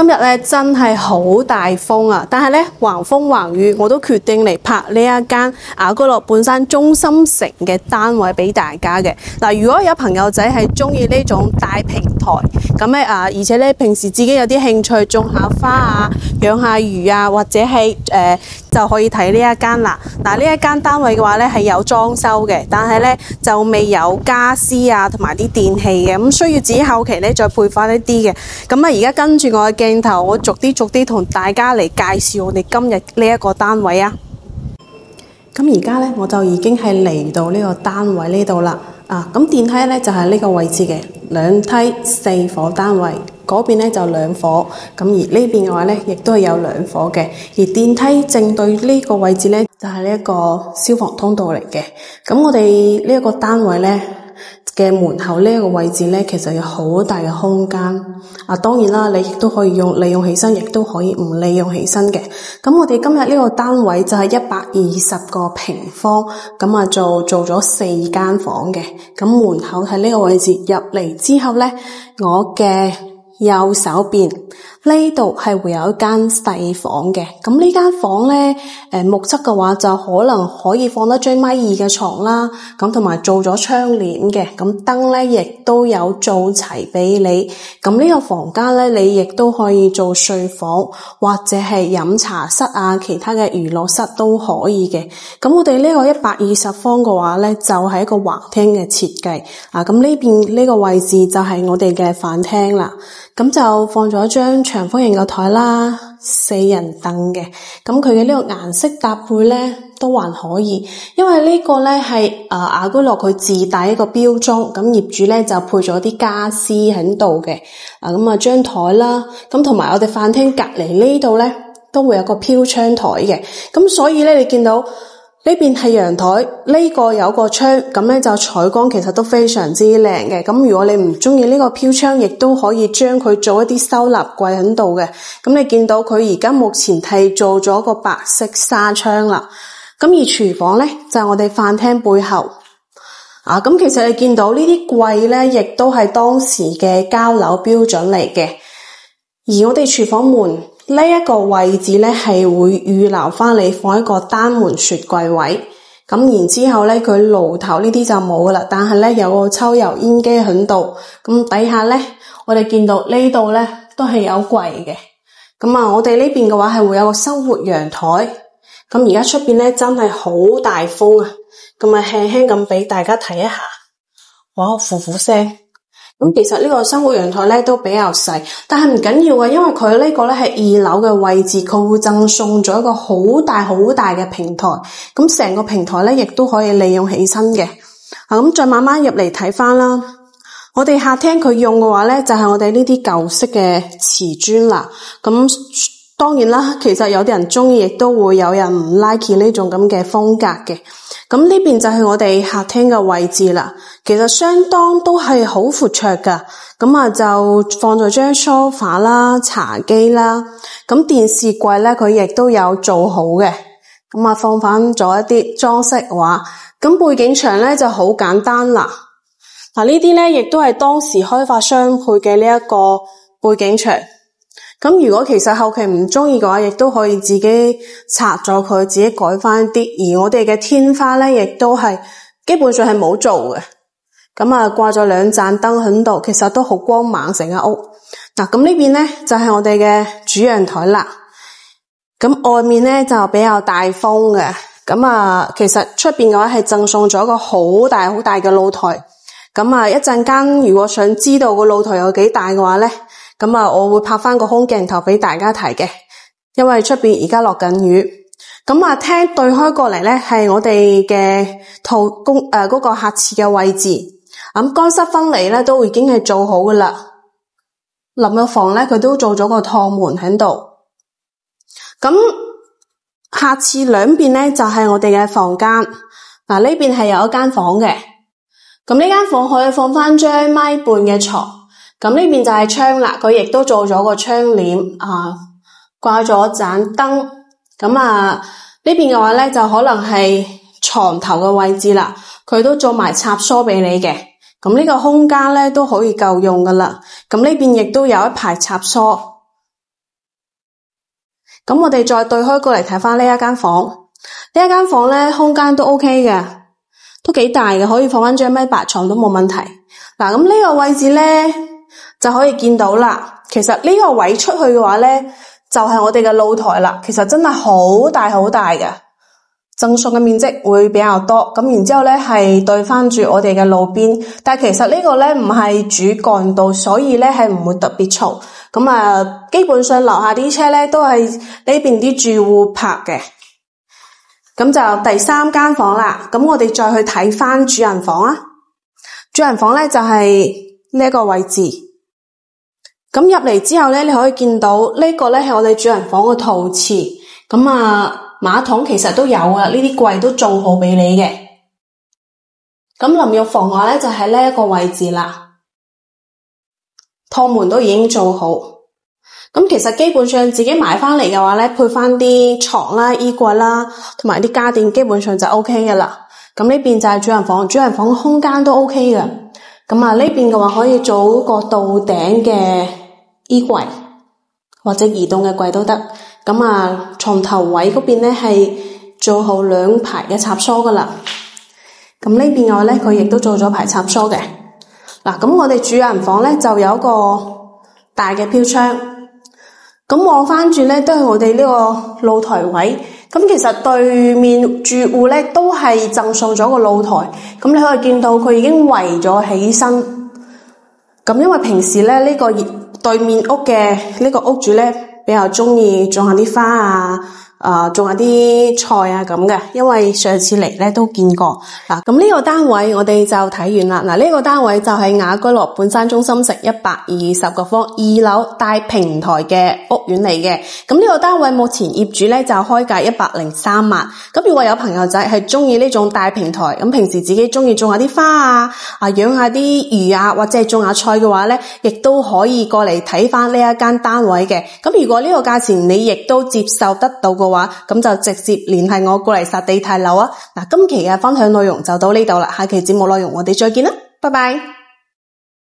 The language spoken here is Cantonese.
今日咧真係好大風啊！但係咧橫風橫雨，我都決定嚟拍呢一間雅居樂半山中心城嘅單位俾大家嘅。嗱，如果有朋友仔係中意呢種大平台，咁咧而且咧平時自己有啲興趣種下花啊、養下魚啊，或者係就可以睇呢一間啦。嗱，呢一間單位嘅話咧係有裝修嘅，但係咧就未有家私啊同埋啲電器嘅，咁需要自己後期咧再配翻一啲嘅。咁而家跟住我嘅鏡頭，我逐啲同大家嚟介紹我哋今日呢一個單位啊。咁而家咧我就已經係嚟到呢個單位呢度啦。咁電梯咧就係呢個位置嘅，2梯4伙單位，嗰邊咧就2伙，咁而呢邊嘅話咧亦都係有2伙嘅，而電梯正對呢個位置咧就係呢一個消防通道嚟嘅。咁我哋呢一個單位咧嘅門口呢一個位置咧，其實有好大嘅空間。當然啦，你亦都可以利用起身，亦都可以唔利用起身嘅。咁我哋今日呢個單位就係120個平方，咁做咗4間房嘅。咁門口喺呢個位置入嚟之後咧，我嘅右手邊呢度係會有一間細房嘅，咁呢間房咧，目測嘅話就可能可以放得張1.2米嘅床啦，咁同埋做咗窗簾嘅，咁燈咧亦都有做齊俾你。咁呢個房間咧，你亦都可以做睡房或者係飲茶室啊，其他嘅娛樂室都可以嘅。咁我哋呢個120方嘅話咧，就係一個橫廳嘅設計。咁呢邊呢個位置就係我哋嘅飯廳啦。咁就放咗張長方形嘅台啦，4人凳嘅。咁佢嘅呢個顏色搭配咧都還可以，因為呢個咧係雅居樂佢自帶一個標裝，咁業主咧就配咗啲家私喺度嘅。咁張台啦，咁同埋我哋飯廳隔籬呢度咧都會有個飄窗台嘅。咁所以咧你見到呢邊係陽台，呢個有個窗，咁咧就採光其實都非常之靚嘅。咁如果你唔中意呢個飄窗，亦都可以將佢做一啲收納櫃喺度嘅。咁你見到佢而家目前係做咗個白色紗窗啦。咁而廚房咧就係我哋飯廳背後。咁其實你見到呢啲櫃咧，亦都係當時嘅交樓標準嚟嘅。而我哋廚房門呢一個位置咧係會預留翻你放一個單門雪櫃位，咁然之後咧佢爐頭呢啲就冇噶啦，但係咧有個抽油煙機喺度，咁底下咧我哋見到呢度咧都係有櫃嘅。咁我哋呢邊嘅話係會有個生活陽台。咁而家出邊咧真係好大風啊，咁輕輕咁俾大家睇一下，哇，呼呼聲。咁其實呢個生活陽台咧都比較細，但係唔緊要嘅，因為佢呢個咧係2樓嘅位置，佢會贈送咗一個好大嘅平台，咁成個平台咧亦都可以利用起身嘅。咁再慢慢入嚟睇翻啦，我哋客廳佢用嘅話咧就係我哋呢啲舊式嘅瓷磚啦。咁當然啦，其實有啲人中意，亦都會有人唔 like 呢種咁嘅風格嘅。咁呢邊就係我哋客廳嘅位置啦，其實相當都係好闊綽噶。咁就放咗張梳化啦、茶几啦，咁電視櫃咧佢亦都有做好嘅。咁放翻咗一啲裝飾畫，咁背景牆咧就好簡單啦。呢啲咧亦都係當時開發商配嘅呢一個背景牆。咁如果其實後期唔中意嘅話，亦都可以自己拆咗佢，自己改翻啲。而我哋嘅天花咧，亦都係基本上係冇做嘅。咁掛咗2盞燈喺度，其實都好光猛成間屋。咁呢邊咧就係我哋嘅主陽台啦。咁外面咧就比較大風嘅。咁其實出邊嘅話係贈送咗一個好大嘅露台。咁一陣間如果想知道個露台有幾大嘅話咧，我會拍翻個空鏡頭俾大家睇嘅，因為出邊而家落緊雨。廳對開過嚟咧係我哋嘅嗰個客廁嘅位置。乾濕分離咧都已經係做好噶啦。淋浴房咧佢都做咗個趟門喺度。咁客廁兩邊咧就係我哋嘅房間。呢邊係有一間房嘅。咁呢間房可以放翻張1.5米嘅床。咁呢邊就係窗啦，佢亦都做咗個窗簾，掛咗盞燈。咁呢邊嘅話咧就可能係床頭嘅位置啦，佢都做埋插梳俾你嘅。咁呢個空間咧都可以夠用噶啦。咁呢邊亦都有一排插梳。咁我哋再對開過嚟睇翻呢一間房，呢一間房咧空間都 OK 嘅，都幾大嘅，可以放翻張咪白床都冇問題。嗱，咁呢個位置咧就可以見到啦。其實呢個位出去嘅話咧，就係我哋嘅露台啦。其實真係好大好大嘅，贈送嘅面積會比較多。咁然之後咧係對翻住我哋嘅路邊，但係其實呢個咧唔係主幹道，所以咧係唔會特別嘈。咁啊，基本上樓下啲車咧都係呢邊啲住戶泊嘅。咁就第三間房啦。咁我哋再去睇翻主人房啊。主人房咧就係呢一個位置。咁入嚟之後咧，你可以見到呢個咧係我哋主人房嘅陶瓷。咁啊，馬桶其實都有啊，呢啲櫃都做好俾你嘅。咁淋浴房嘅話咧就係呢一個位置啦。趟門都已經做好。咁其實基本上自己買翻嚟嘅話咧，配翻啲床啦、衣櫃啦，同埋啲家電，基本上就 OK 嘅啦。咁呢邊就係主人房，主人房嘅空間都 OK 嘅。咁啊，呢邊嘅話可以做個到頂嘅衣櫃，或者移動嘅櫃都得。咁啊，床頭位嗰邊咧係做好兩排嘅插蘇噶啦。咁呢邊嘅話咧，佢亦都做咗排插蘇嘅。嗱，咁我哋主人房咧就有一個大嘅飄窗，咁望翻住咧都係我哋呢個露台位。咁其實對面住戶咧都係贈送咗個露台，咁你可以見到佢已經圍咗起身。咁因為平時咧呢個對面屋嘅呢個屋主咧比較中意種下啲花啊，種下啲菜啊咁嘅，因為上次嚟咧都見過。嗱，咁呢個單位我哋就睇完啦。嗱，呢個單位就係雅居樂半山中心城120個方2樓帶平台嘅屋苑嚟嘅。咁呢個單位目前業主咧就開價103萬。咁如果有朋友仔係中意呢種帶平台，咁平時自己中意種下啲花啊，養下啲魚啊，或者係種下菜嘅話咧，亦都可以過嚟睇翻呢一間單位嘅。咁如果呢個價錢你亦都接受得到嘅話，咁就直接聯繫我過嚟實地睇樓啊！嗱，今期嘅分享內容就到呢度啦，下期節目內容我哋再見啦，拜拜。